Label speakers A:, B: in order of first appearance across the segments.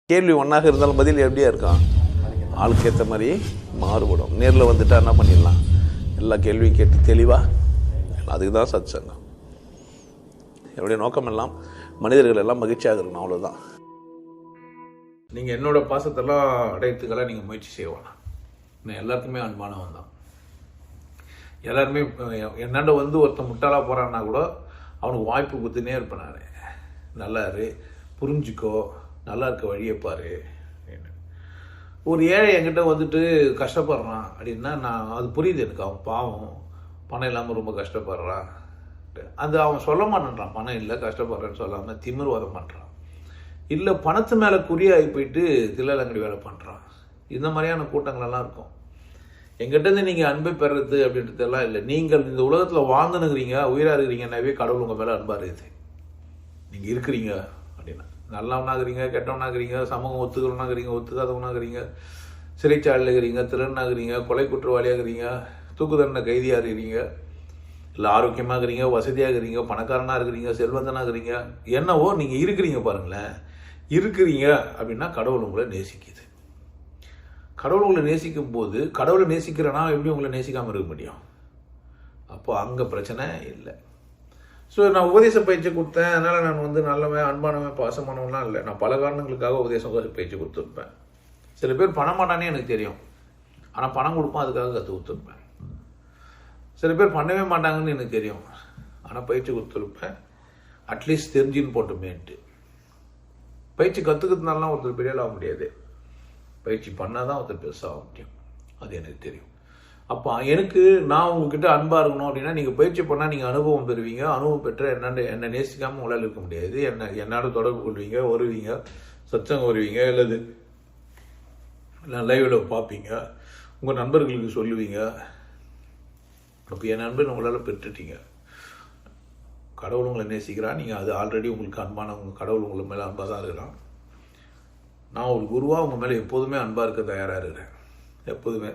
A: கேள்வி ஒன்றாக இருந்தாலும் பதில் எப்படியா இருக்கும்? ஆளுக்கு ஏற்ற மாதிரி மாறுபடும். நேரில் வந்துட்டா என்ன பண்ணிடலாம்? எல்லா கேள்வியும் கேட்டு தெளிவாக, அதுக்கு தான் சத் சங்கம். என்னுடைய நோக்கம் எல்லாம் மனிதர்கள் எல்லாம் மகிழ்ச்சியாக இருக்கணும், அவ்வளோதான். நீங்கள் என்னோட பாசத்தெல்லாம் அடையத்துக்கெல்லாம் நீங்கள் முயற்சி செய்வானா? நான் எல்லாத்துக்குமே அன்பானவன் தான். எல்லாருமே என்னண்ட வந்து ஒருத்தன் முட்டாளாக போகிறான்னா கூட அவனுக்கு வாய்ப்பு கொடுத்துனே இருப்பேன். நான் நல்லா இரு, புரிஞ்சுக்கோ, நல்லா இருக்க வழியை பாரு. ஒரு ஏழை என்கிட்ட வந்துட்டு கஷ்டப்படுறான் அப்படின்னா நான் அது புரியுது எனக்கு. அவன் பாவம், பணம் இல்லாமல் ரொம்ப கஷ்டப்படுறான். அது அவன் சொல்ல மாட்டேன்றான், பணம் இல்லை கஷ்டப்படுறேன்னு சொல்லாமல் திமிர்வாதம் பண்ணுறான். இல்லை பணத்து மேலே குறியாகி போயிட்டு தில்லலங்கடி வேலை பண்ணுறான். இந்த மாதிரியான கூட்டங்களெல்லாம் இருக்கும். எங்கிட்டேருந்து நீங்கள் அன்பை பெறுறது அப்படின்றதெல்லாம் இல்லை. நீங்கள் இந்த உலகத்தில் வாழ்ந்துனுங்கிறீங்க, உயிராக இருக்கிறீங்கன்னாவே கடவுள் உங்கள் மேலே அன்பாக இருக்குது. நீங்கள் இருக்கிறீங்க அப்படின்னா நல்லவனாகிறீங்க, கெட்டவனாகிறீங்க, சமூகம் ஒத்துக்கிறவனாகிறீங்க, ஒத்துக்காதவனாகிறீங்க, சிறைச்சாலையில் இருக்கிறீங்க, திருடனாகிறீங்க, கொலை குற்றவாளியாகிறீங்க, தூக்கு தண்டனை கைதியாக இருக்கிறீங்க, இல்லை ஆரோக்கியமாக இருக்கிறீங்க, வசதியாக இருக்கிறீங்க, பணக்காரனாக இருக்கிறீங்க, செல்வந்தனாக இருக்கிறீங்க, என்னவோ நீங்கள் இருக்கிறீங்க பாருங்களேன். இருக்கிறீங்க அப்படின்னா கடவுள் உங்களை நேசிக்குது. கடவுள் உங்களை நேசிக்கும் போது, கடவுளை நேசிக்கிறனா எப்படி உங்களை நேசிக்காமல் இருக்க முடியும்? அப்போ அங்கே பிரச்சனை இல்லை. ஸோ நான் உபதேச பயிற்சி கொடுத்தேன், அதனால் நான் வந்து நல்லவன், அன்பானவன், பாசமானவன்லாம் இல்லை. நான் பல காரணங்களுக்காக உபதேசம் பயிற்சி கொடுத்துருப்பேன். சில பேர் பண்ண மாட்டானே எனக்கு தெரியும், ஆனால் பணம் கொடுப்பேன், அதுக்காக கற்றுக் கொடுத்துருப்பேன். சில பேர் பண்ணவே மாட்டாங்கன்னு எனக்கு தெரியும், ஆனால் பயிற்சி கொடுத்துருப்பேன். அட்லீஸ்ட் தெரிஞ்சுன்னு போட்டுமேன்ட்டு. பயிற்சி கற்றுக்கிறதுனாலாம் ஒருத்தர் பெரிய ஆக முடியாது, பயிற்சி பண்ணால் தான் ஒருத்தர் பெருசாக முடியும். அது எனக்கு தெரியும். அப்போ எனக்கு நான் உங்ககிட்ட அன்பாக இருக்கணும் அப்படின்னா நீங்கள் பயிற்சி பண்ணால் நீங்கள் அனுபவம் பெறுவீங்க. அனுபவம் பெற்ற என்னை நேசிக்காமல் உங்களால் இருக்க முடியாது. என்னோட தொடர்பு கொள்வீங்க, வருவீங்க, சச்சங்கம் வருவீங்க, இல்லது லைவில் பார்ப்பீங்க, உங்கள் நண்பர்களுக்கு சொல்லுவீங்க. அப்போ என் நண்பன் உங்களால் பெற்றுட்டீங்க. கடவுள் உங்களை நேசிக்கிறான், நீங்கள் அது ஆல்ரெடி உங்களுக்கு அன்பான உங்கள் கடவுள் உங்களை மேலே அன்பாக தான் இருக்கிறான். நான் ஒரு குருவாக உங்கள் மேலே எப்போதுமே அன்பாக இருக்க தயாராக இருக்கிறேன். எப்போதுமே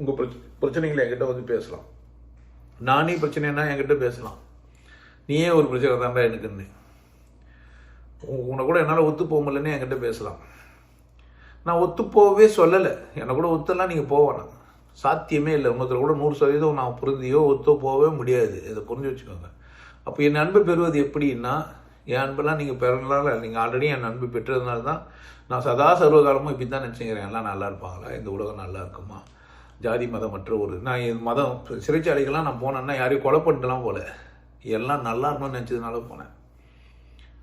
A: உங்கள் பிரச்சனைகளை என்கிட்ட வந்து பேசலாம். நானே பிரச்சனைனா என்கிட்ட பேசலாம். நீயே ஒரு பிரச்சனை தான்டா எனக்குன்னு, உன்னை கூட என்னால் ஒத்து போக முடியலன்னு என்கிட்ட பேசலாம். நான் ஒத்து போகவே சொல்லலை, என்னை கூட ஒத்தெல்லாம் நீங்கள் போவேண்ணா, சாத்தியமே இல்லை. உங்கள் கூட 100% நான் புரிந்தியோ ஒத்தோ போகவே முடியாது. இதை புரிஞ்சு வச்சுக்கோங்க. அப்போ என் அன்பை பெறுவது எப்படின்னா, என் அன்பெல்லாம் நீங்கள் பெறனால, நீங்கள் ஆல்ரெடி என் அன்பு பெற்றதுனால தான் நான் சதா சர்வகாலமும் இப்படி தான் நினச்சிக்கிறேன். எல்லாம் நல்லா இருப்பாங்களா, இந்த உலகம் நல்லா இருக்குமா, ஜாதி மதம் மற்ற ஒரு நான் என் மதம் சிறைச்சாலைகள்லாம் நான் போனேன்னா யாரையும் கொலை பண்ணிட்டுலாம் போல, எல்லாம் நல்லா இருக்கணும்னு நினச்சதுனால போனேன்.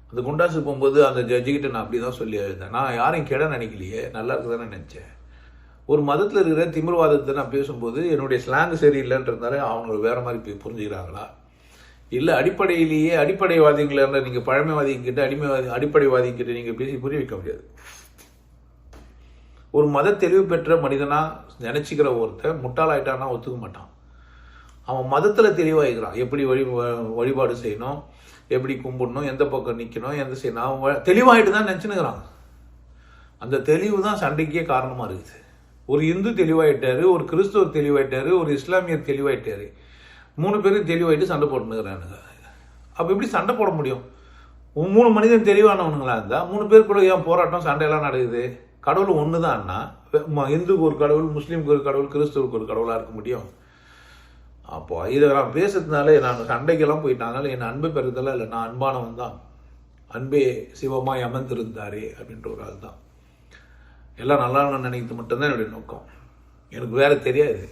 A: அந்த குண்டாசு போகும்போது அந்த ஜட்ஜுக்கிட்ட நான் அப்படி தான் சொல்லி எழுதேன். நான் யாரையும் கெட நினைக்கலையே, நல்லா இருக்குதானே நினச்சேன். ஒரு மதத்தில் இருக்கிற திமிர்வாதத்தை நான் பேசும்போது என்னுடைய ஸ்லாங் சரியில்லைன்றதுனால அவங்க வேறு மாதிரி புரிஞ்சுக்கிறாங்களா, இல்லை அடிப்படையிலேயே அடிப்படைவாதிகளை நீங்கள் பழமைவாதிங்கிட்ட அடிப்படைவாதிங்கிட்ட நீங்கள் பேசி புரிய வைக்க முடியாது. ஒரு மத தெளிவு பெற்ற மனிதனாக நினச்சிக்கிற ஒருத்தர் முட்டாளாயிட்டானா ஒத்துக்க மாட்டான். அவன் மதத்தில் தெளிவாகிக்கிறான், எப்படி வழிபாடு செய்யணும், எப்படி கும்பிடணும், எந்த பக்கம் நிற்கணும், எந்த செய்யணும், அவன் தெளிவாகிட்டு தான் நினச்சினுக்கிறான். அந்த தெளிவு தான் சண்டைக்கே காரணமாக இருக்குது. ஒரு இந்து தெளிவாயிட்டாரு, ஒரு கிறிஸ்துவர் தெளிவாயிட்டாரு, ஒரு இஸ்லாமியர் தெளிவாயிட்டாரு, 3 பேரும் தெளிவாயிட்டு சண்டை போட்டுனுக்கிறானுங்க. அப்போ எப்படி சண்டை போட முடியும்? 3 மனிதன் தெளிவானவனுங்களா இருந்தால் 3 பேருக்குள்ள ஏன் போராட்டம் சண்டையெல்லாம் நடக்குது? கடவுள் ஒன்று தான்னா இந்துக்கு ஒரு கடவுள், முஸ்லீமுக்கு ஒரு கடவுள், கிறிஸ்துவுக்கு ஒரு கடவுளாக இருக்க முடியும்? அப்போ இதை நான் பேசுறதுனால நான் சண்டைக்கெல்லாம் போயிட்டாங்க. என் அன்பை பெறுறதெல்லாம் இல்லை, நான் அன்பானவன் தான். அன்பே சிவமாய் அமர்ந்திருந்தாரே அப்படின்ற ஒரு ஆள் தான். எல்லாம் நல்லா நினைக்கிறது மட்டும்தான் என்னுடைய நோக்கம், எனக்கு வேறு தெரியாது.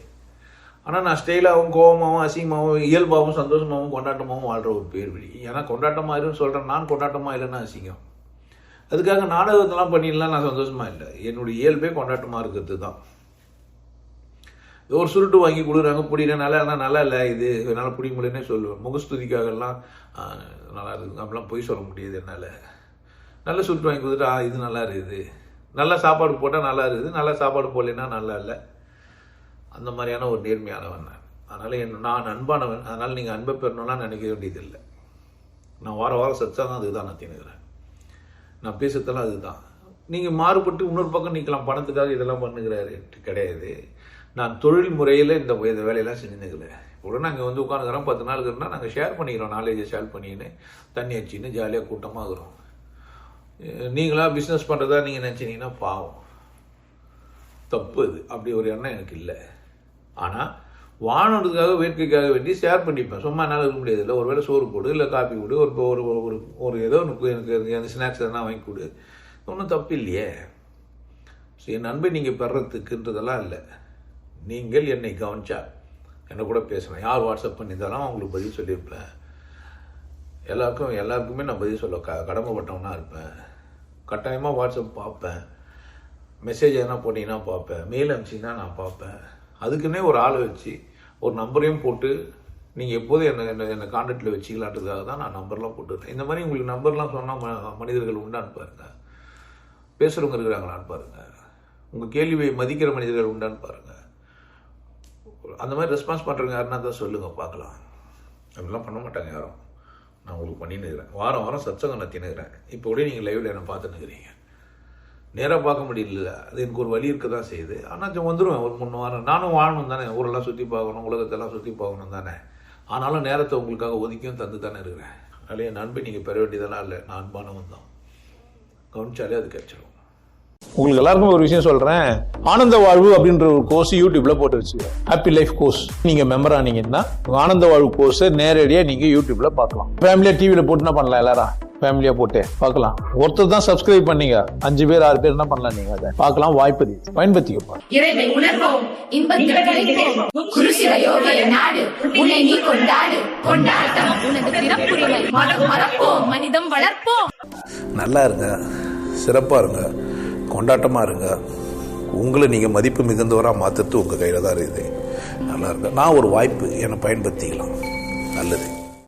A: ஆனால் நான் ஸ்டைலாகவும் கோபமாகவும் அசிங்கமாகவும் இயல்பாகவும் சந்தோஷமாகவும் கொண்டாட்டமாகவும் வாழ்கிற ஒரு பேர் வழி. ஏன்னா கொண்டாட்டமாக இருன்னு சொல்கிறேன், நான் கொண்டாட்டமாக இல்லைன்னா அசிங்கம். அதுக்காக நாடகத்தெல்லாம் பண்ணிடலாம் நான் சந்தோஷமாக இல்லை. என்னுடைய இயல்பே கொண்டாட்டமாக இருக்கிறது தான். ஒரு சுருட்டு வாங்கி கொடுக்குறாங்க, பிடிக்கிறனால ஆனால் நல்லா இல்லை, இது என்னால் பிடிக்க முடியலன்னே சொல்லுவேன். முகஸ்துதிக்காகலாம் நல்லா இருக்குது அப்படிலாம் பொய் சொல்ல முடியாது என்னால். நல்ல சுருட்டு வாங்கி கொடுத்துட்டு இது நல்லா இருக்குது, நல்லா சாப்பாடு போட்டால் நல்லா இருக்குது, நல்லா சாப்பாடு போடலைன்னா நல்லா இல்லை. அந்த மாதிரியான ஒரு நேர்மையானவன் நான். அதனால் நான் அன்பானவன். அதனால் நீங்கள் அன்பை பெறணும்னா நினைக்க வேண்டியதில்லை. நான் வாரம் சச்சாதான் அதுதான் நான் தின்னுக்கிறேன். நான் பேசுறதெல்லாம் அதுதான். நீங்கள் மாறுபட்டு இன்னொரு பக்கம் நிற்கலாம், பணத்துக்காக இதெல்லாம் பண்ணுகிறாரு கிடையாது. நான் தொழில் முறையில் இந்த வேலையெல்லாம் செஞ்சுன்னுக்கிறேன். கூட நாங்கள் வந்து உட்காந்துக்கிறோம், 10 நாள் இருக்கிறோம்னா நாங்கள் ஷேர் பண்ணிக்கிறோம், நாலேஜை ஷேர் பண்ணின்னு தண்ணி அடிச்சின்னு ஜாலியாக கூட்டமாக இருக்கிறோம். நீங்களா பிஸ்னஸ் பண்ணுறதா நீங்கள் நினச்சிங்கன்னா பாவம், தப்பு அது. அப்படி ஒரு எண்ணம் எனக்கு இல்லை. ஆனால் வாழறதுக்காக வேட்கைக்காக வேண்டி ஷேர் பண்ணிப்பேன். சும்மா என்னால் இருக்க முடியாது. இல்லை, ஒரு வேளை சோறு போடு, இல்லை காப்பி கொடு, ஒரு ஏதோ எனக்கு அந்த ஸ்நாக்ஸ் எதனா வாங்கி கொடு, ஒன்றும் தப்பு இல்லையே. ஸோ என் நண்பை நீங்கள் பெறத்துக்குன்றதெல்லாம் இல்லை. நீங்கள் என்னை கவனிச்சா என்னை கூட பேசுகிறேன். யார் வாட்ஸ்அப் பண்ணியிருந்தாலும் அவங்களுக்கு பதில் சொல்லியிருப்பேன். எல்லாருக்குமே நான் பதில் சொல்ல கடமைப்பட்டவனா இருப்பேன். கட்டாயமாக வாட்ஸ்அப் பார்ப்பேன். மெசேஜ் எதனா போட்டிங்கன்னா பார்ப்பேன். மெயில் அனுப்பிச்சிங்கன்னா நான் பார்ப்பேன். அதுக்குன்னே ஒரு ஆளை வச்சு ஒரு நம்பரையும் போட்டு நீங்கள் எப்போதும் என்னை கான்டாக்டில் வச்சுக்கலான்றதுக்காக தான் நான் நம்பர்லாம் போட்டுருக்கேன். இந்த மாதிரி உங்களுக்கு நம்பர்லாம் சொன்னால் மனிதர்கள் உண்டான்னு பாருங்க. பேசுகிறவங்க இருக்கிறாங்களான்னு பாருங்கள். உங்கள் கேள்வியை மதிக்கிற மனிதர்கள் உண்டான்னு பாருங்கள். அந்த மாதிரி ரெஸ்பான்ஸ் பண்ணுறவங்க யாருன்னா தான் சொல்லுங்கள், பார்க்கலாம். அப்படிலாம் பண்ண மாட்டாங்க யாரும். நான் உங்களுக்கு பண்ணின்னு இருக்கிறேன். வாரம் சத்சங்கம் நடத்தினுக்கிறேன். இப்போ கூட நீங்கள் லைவில் என்னை பார்த்துன்னுக்கிறீங்க. நேராக பார்க்க முடியல, அது எனக்கு ஒரு வழி இருக்க தான் செய்யுது. ஆனால் வந்துடுவேன் ஒரு 3 வாரம். நானும் வாழணும் தானே, ஊரெல்லாம் சுற்றி பார்க்கணும், உலகத்தெல்லாம் சுற்றி பார்க்கணும் தானே. ஆனாலும் நேரத்தை உங்களுக்காக ஒதுக்கியும் தந்து தானே இருக்கிறேன். அதனால என் நண்பை நீங்கள் பெற வேண்டியதெல்லாம் இல்லை, நான் அன்பானவன் தான். கவனிச்சாலே அது கிடைச்சிடும்.
B: உங்களுக்கு எல்லாருக்கும் ஒரு விஷயம் சொல்றேன். ஆனந்த வாழ்வு அப்படின்ற ஒரு கோர்ஸ் யூடியூப்ல போட்டு வச்சுக்க. Happy life course. நீங்க மெம்பர் ஆனீங்கன்னா ஆனந்த வாழ்வு கோர்ஸ் நேரடியா நீங்க யூடியூப்ல பார்க்கலாம். ஃபேமிலியா டிவில போட்டு என்ன பண்ணலாம், எல்லாரும் ஃபேமிலியா போட்டு பார்க்கலாம். ஒருத்தர் தான் சப்ஸ்கிரைப் பண்ணீங்க, 5 பேர் 6 பேர் என்ன பண்ணலாம், நீங்க அதை பார்க்கலாம். வாய்ப்பு பயன்படுத்திக்கப்பா.
C: இறைவை உணர்வோம், இன்பத்தில் கிடைப்போம். குருசில யோகிய நாடு உன்னை நீ கொண்டாடு, கொண்டாட்டம் உனது பிறப்புரிமை. மதம் மறப்போம், மனிதம் வளர்ப்போம்.
A: நல்லா இருங்க, சிறப்பாக இருங்க, கொண்டாட்டமாக இருங்க. உங்களை நீங்கள் மதிப்பு மிகுந்தவராக மாற்றுறது உங்கள் கையில் தான் இருக்குது. நல்லா இருங்க. நான் ஒரு வாய்ப்பு, என்னை பயன்படுத்திக்கலாம். நல்லது.